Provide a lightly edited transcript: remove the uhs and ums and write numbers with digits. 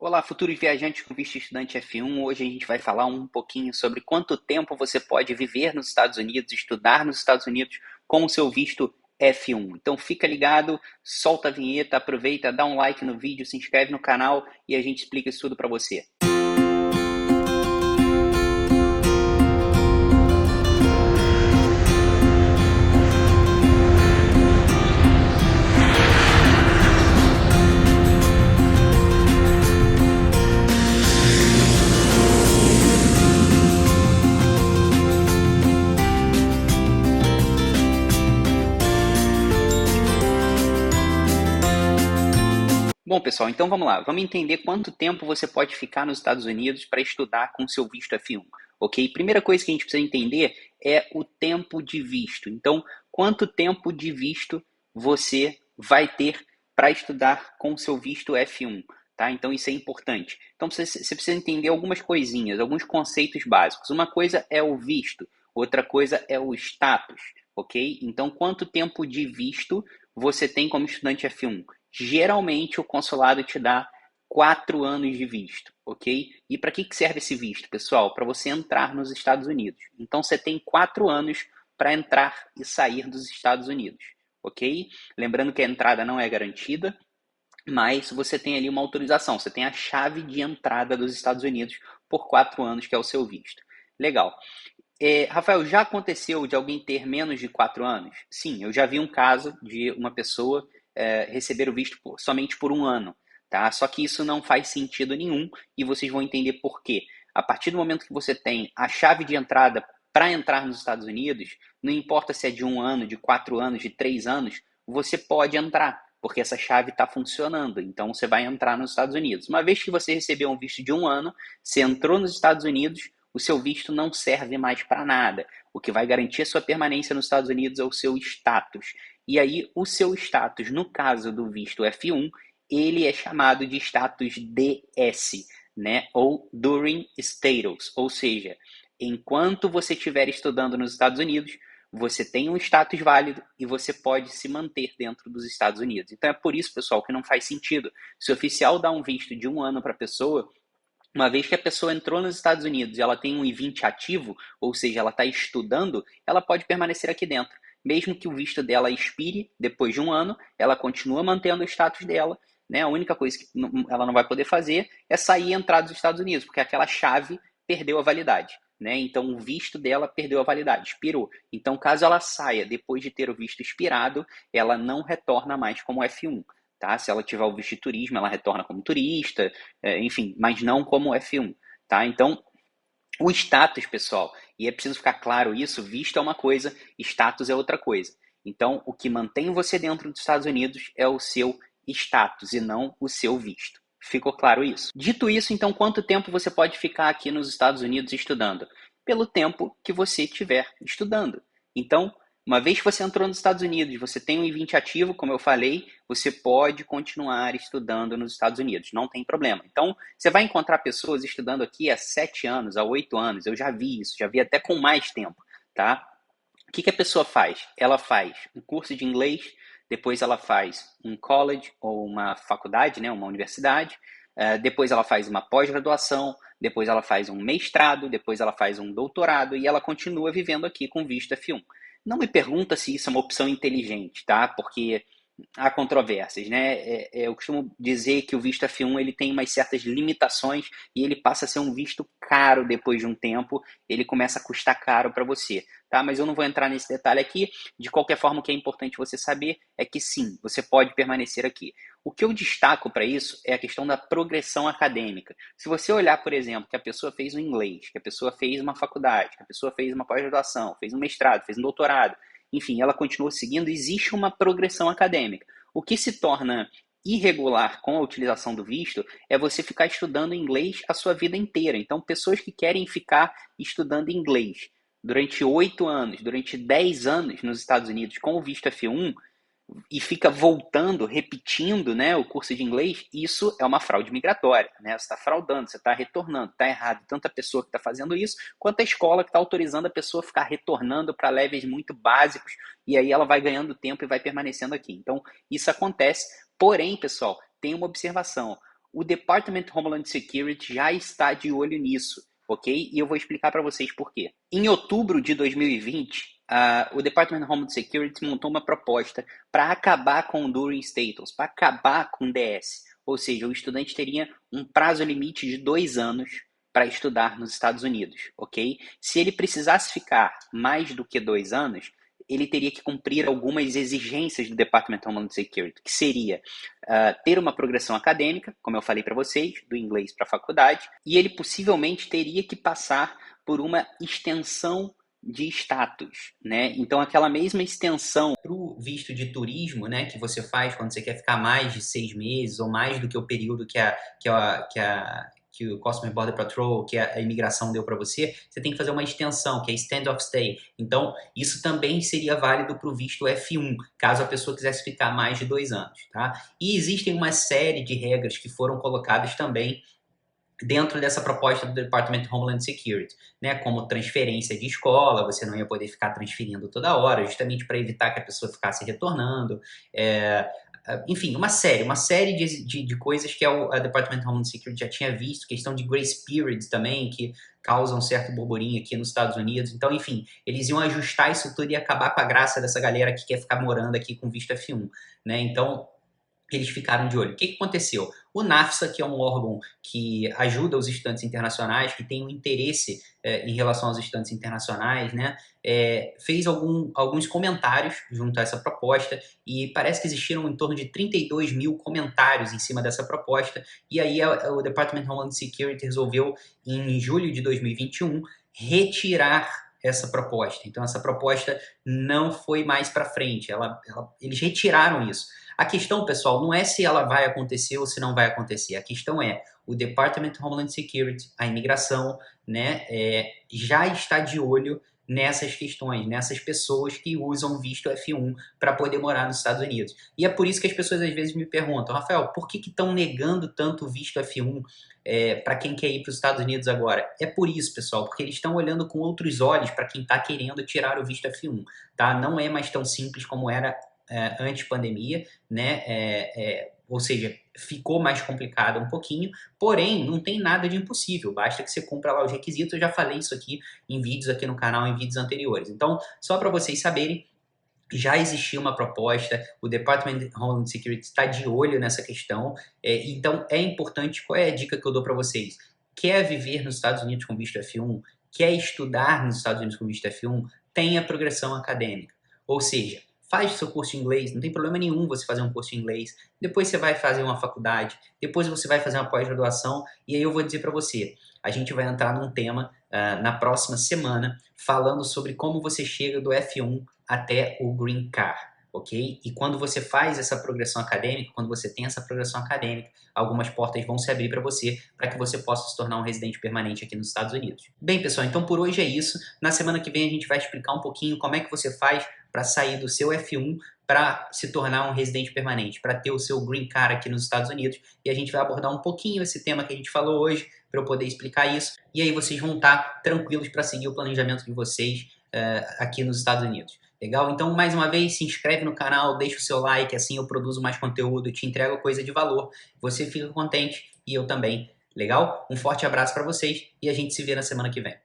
Olá, futuros viajantes com visto estudante F1. Hoje a gente vai falar um pouquinho sobre quanto tempo você pode viver nos Estados Unidos, estudar nos Estados Unidos com o seu visto F1. Então fica ligado, solta a vinheta, aproveita, dá um like no vídeo, se inscreve no canal e a gente explica isso tudo para você. Bom, pessoal, então vamos lá. Vamos entender quanto tempo você pode ficar nos Estados Unidos para estudar com seu visto F1, ok? Primeira coisa que a gente precisa entender é o tempo de visto. Então, quanto tempo de visto você vai ter para estudar com seu visto F1, tá? Então, isso é importante. Então, você precisa entender algumas coisinhas, alguns conceitos básicos. Uma coisa é o visto, outra coisa é o status, ok? Então, quanto tempo de visto você tem como estudante F1? Geralmente o consulado te dá 4 anos de visto, ok? E para que serve esse visto, pessoal? Para você entrar nos Estados Unidos. Então você tem 4 anos para entrar e sair dos Estados Unidos, ok? Lembrando que a entrada não é garantida, mas você tem ali uma autorização, você tem a chave de entrada dos Estados Unidos por 4 anos, que é o seu visto. Legal. Rafael, já aconteceu de alguém ter menos de 4 anos? Sim, eu já vi um caso de uma pessoa receber o visto somente por 1 ano, tá? Só que isso não faz sentido nenhum e vocês vão entender por quê. A partir do momento que você tem a chave de entrada para entrar nos Estados Unidos, não importa se é de 1 ano, de 4 anos, de 3 anos, você pode entrar, porque essa chave está funcionando. Então você vai entrar nos Estados Unidos. Uma vez que você recebeu um visto de 1 ano, você entrou nos Estados Unidos, o seu visto não serve mais para nada. O que vai garantir a sua permanência nos Estados Unidos é o seu status. E aí, o seu status, no caso do visto F1, ele é chamado de status DS, né? Ou During Status, ou seja, enquanto você estiver estudando nos Estados Unidos, você tem um status válido e você pode se manter dentro dos Estados Unidos. Então é por isso, pessoal, que não faz sentido. Se o oficial dá um visto de 1 ano para a pessoa, uma vez que a pessoa entrou nos Estados Unidos e ela tem um I-20 ativo, ou seja, ela está estudando, ela pode permanecer aqui dentro. Mesmo que o visto dela expire depois de 1 ano, ela continua mantendo o status dela, né? A única coisa que ela não vai poder fazer é sair e entrar dos Estados Unidos, porque aquela chave perdeu a validade, né? Então o visto dela perdeu a validade, expirou. Então, caso ela saia depois de ter o visto expirado, ela não retorna mais como F1. Tá? Se ela tiver o visto de turismo, ela retorna como turista, enfim, mas não como F1. Tá? Então, o status, pessoal, e é preciso ficar claro isso, visto é uma coisa, status é outra coisa. Então, o que mantém você dentro dos Estados Unidos é o seu status e não o seu visto. Ficou claro isso? Dito isso, então, quanto tempo você pode ficar aqui nos Estados Unidos estudando? Pelo tempo que você estiver estudando. Então, uma vez que você entrou nos Estados Unidos, você tem um I-20 ativo, como eu falei, você pode continuar estudando nos Estados Unidos, não tem problema. Então, você vai encontrar pessoas estudando aqui há 7 anos, há 8 anos, eu já vi isso, já vi até com mais tempo, tá? O que a pessoa faz? Ela faz um curso de inglês, depois ela faz um college ou uma faculdade, né, uma universidade, depois ela faz uma pós-graduação, depois ela faz um mestrado, depois ela faz um doutorado e ela continua vivendo aqui com visto F1. Não me pergunta se isso é uma opção inteligente, tá? Porque há controvérsias, né? Eu costumo dizer que o visto F1 ele tem umas certas limitações e ele passa a ser um visto caro depois de um tempo, ele começa a custar caro para você, tá? Mas eu não vou entrar nesse detalhe aqui. De qualquer forma, o que é importante você saber é que sim, você pode permanecer aqui. O que eu destaco para isso é a questão da progressão acadêmica. Se você olhar, por exemplo, que a pessoa fez um inglês, que a pessoa fez uma faculdade, que a pessoa fez uma pós-graduação, fez um mestrado, fez um doutorado, enfim, ela continua seguindo, existe uma progressão acadêmica. O que se torna irregular com a utilização do visto é você ficar estudando inglês a sua vida inteira. Então, pessoas que querem ficar estudando inglês durante 8 anos, durante 10 anos nos Estados Unidos com o visto F1, e fica voltando, repetindo, né, o curso de inglês, isso é uma fraude migratória, né? Você está fraudando, você está retornando, está errado. Tanto a pessoa que está fazendo isso, quanto a escola que está autorizando a pessoa a ficar retornando para levels muito básicos, e aí ela vai ganhando tempo e vai permanecendo aqui. Então, isso acontece, porém, pessoal, tem uma observação. o Department of Homeland Security já está de olho nisso, ok? E eu vou explicar para vocês por quê. Em outubro de 2020, o Department of Homeland Security montou uma proposta para acabar com o Enduring Status, para acabar com o DS. Ou seja, o estudante teria um prazo limite de 2 anos para estudar nos Estados Unidos, ok? Se ele precisasse ficar mais do que 2 anos, ele teria que cumprir algumas exigências do Department of Homeland Security, que seria ter uma progressão acadêmica, como eu falei para vocês, do inglês para a faculdade, e ele possivelmente teria que passar por uma extensão de status, né? Então, aquela mesma extensão para o visto de turismo, né, que você faz quando você quer ficar mais de 6 meses ou mais do que o período que o Customs Border Patrol, que a imigração deu para você, você tem que fazer uma extensão, que é Stand of Stay. Então, isso também seria válido para o visto F1, caso a pessoa quisesse ficar mais de 2 anos, tá? E existem uma série de regras que foram colocadas também dentro dessa proposta do Department of Homeland Security, né, como transferência de escola, você não ia poder ficar transferindo toda hora, justamente para evitar que a pessoa ficasse retornando, enfim, uma série de coisas que a Department of Homeland Security já tinha visto, questão de grace periods também, que causam um certo burburinho aqui nos Estados Unidos. Então, enfim, eles iam ajustar isso tudo e acabar com a graça dessa galera que quer ficar morando aqui com visto F1, né? Então, eles ficaram de olho. O que aconteceu? O NAFSA, que é um órgão que ajuda os estudantes internacionais, que tem um interesse em relação aos estudantes internacionais, né, fez alguns comentários junto a essa proposta e parece que existiram em torno de 32 mil comentários em cima dessa proposta, e aí o Department of Homeland Security resolveu, em julho de 2021, retirar essa proposta. Então, essa proposta não foi mais para frente, eles retiraram isso. A questão, pessoal, não é se ela vai acontecer ou se não vai acontecer. A questão é o Department of Homeland Security, a imigração, né, já está de olho nessas questões, nessas pessoas que usam visto F1 para poder morar nos Estados Unidos. E é por isso que as pessoas às vezes me perguntam, Rafael, por que estão negando tanto o visto F1 para quem quer ir para os Estados Unidos agora? É por isso, pessoal, porque eles estão olhando com outros olhos para quem está querendo tirar o visto F1. Tá? Não é mais tão simples como era antes pandemia, né? Ou seja, ficou mais complicado um pouquinho, porém, não tem nada de impossível, basta que você cumpra lá os requisitos. Eu já falei isso aqui em vídeos aqui no canal, em vídeos anteriores. Então, só para vocês saberem, já existia uma proposta, o Department of Homeland Security está de olho nessa questão, então é importante. Qual é a dica que eu dou para vocês? Quer viver nos Estados Unidos com visto F1? Quer estudar nos Estados Unidos com visto F1? Tenha progressão acadêmica, ou seja, faz o seu curso de inglês, não tem problema nenhum você fazer um curso de inglês, depois você vai fazer uma faculdade, depois você vai fazer uma pós-graduação, e aí eu vou dizer para você, a gente vai entrar num tema na próxima semana, falando sobre como você chega do F1 até o Green Card, ok? E quando você faz essa progressão acadêmica, quando você tem essa progressão acadêmica, algumas portas vão se abrir para você, para que você possa se tornar um residente permanente aqui nos Estados Unidos. Bem, pessoal, então por hoje é isso. Na semana que vem a gente vai explicar um pouquinho como é que você faz para sair do seu F1 para se tornar um residente permanente, para ter o seu Green Card aqui nos Estados Unidos. E a gente vai abordar um pouquinho esse tema que a gente falou hoje, para eu poder explicar isso. E aí vocês vão estar tranquilos para seguir o planejamento de vocês aqui nos Estados Unidos. Legal? Então, mais uma vez, se inscreve no canal, deixa o seu like, assim eu produzo mais conteúdo, te entrego coisa de valor. Você fica contente e eu também. Legal? Um forte abraço para vocês e a gente se vê na semana que vem.